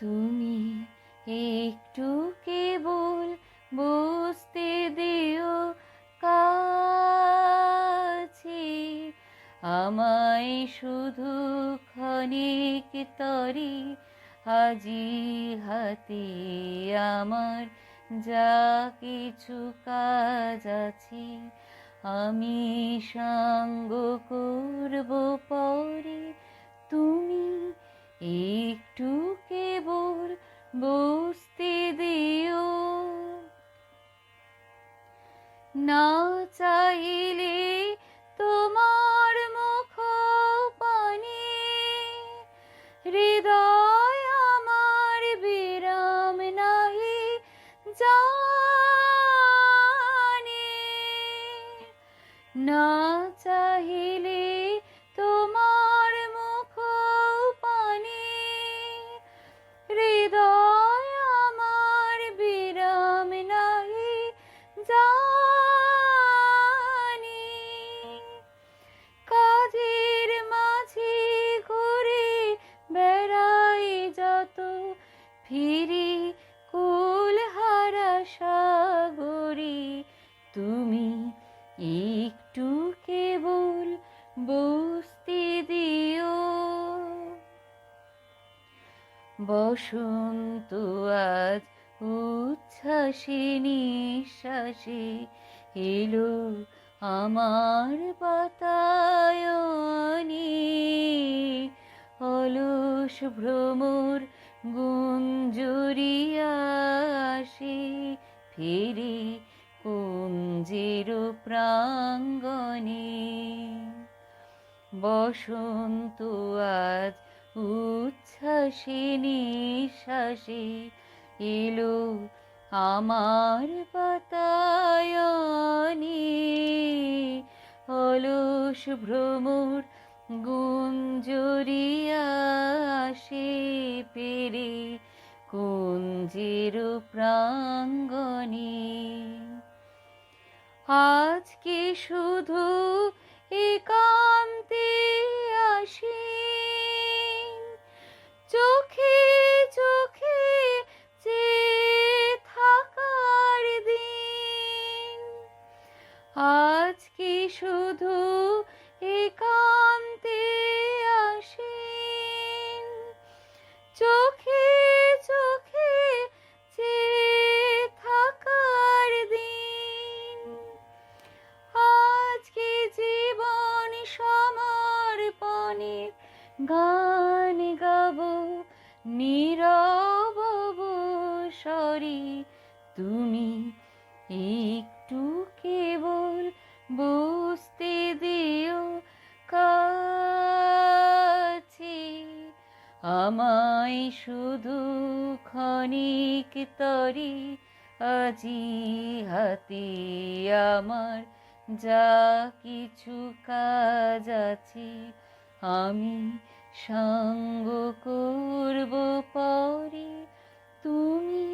তুমি একটু কেবল বসতে দিও কাছে, আমায় শুধু ক্ষণিক তরে, আজি হাতে আমার যা কিছু কাজ আছে, আমি সঙ্গ করব পরে। তুমি একটু কেবল বসতে দিও। না চাইলে তোমার মুখ পানে, হৃদয় আমার বিরাম নাহি জানে। না চাইলে তোমার মুখ পানে, হৃদয় আমার বিরাম নাহি জানে। কাজের মাঝে ঘুরে বেড়াই যত, ফিরি কুলহারা সাগরে। তুমি একটু কেবল বসতে দিও। বসন্ত আজ উচ্ছ্বাসে নিঃশ্বাসে এলো আমার বাতায়নে। অলস ভ্রমর গুঞ্জরিয়া আসে, ফিরে কুঞ্জের প্রাঙ্গণে। বসন্ত আজ উচ্ছ্বাসে নিঃশ্বাসে এলো আমার বাতায়নে। অলস ভ্রমর গুঞ্জরিয়া আসে, ফিরে কুঞ্জের প্রাঙ্গণে। আজকে শুধু একান্তে আসি, চোখে চোখে চেয়ে থাকার দিন। আজকে শুধু একান্তে আসি, চোখে চোখে চেয়ে থাকার দিন। আজকে জীবন সমর্পণের গান গাবো নীরব অবসরে। তুমি একটু কেবল বসতে দিও কাছে, আমায় শুধু ক্ষণিক তরে, আজি হাতে আমার যা কিছু কাজ আছে, আমি সঙ্গ করব পরে। তুমি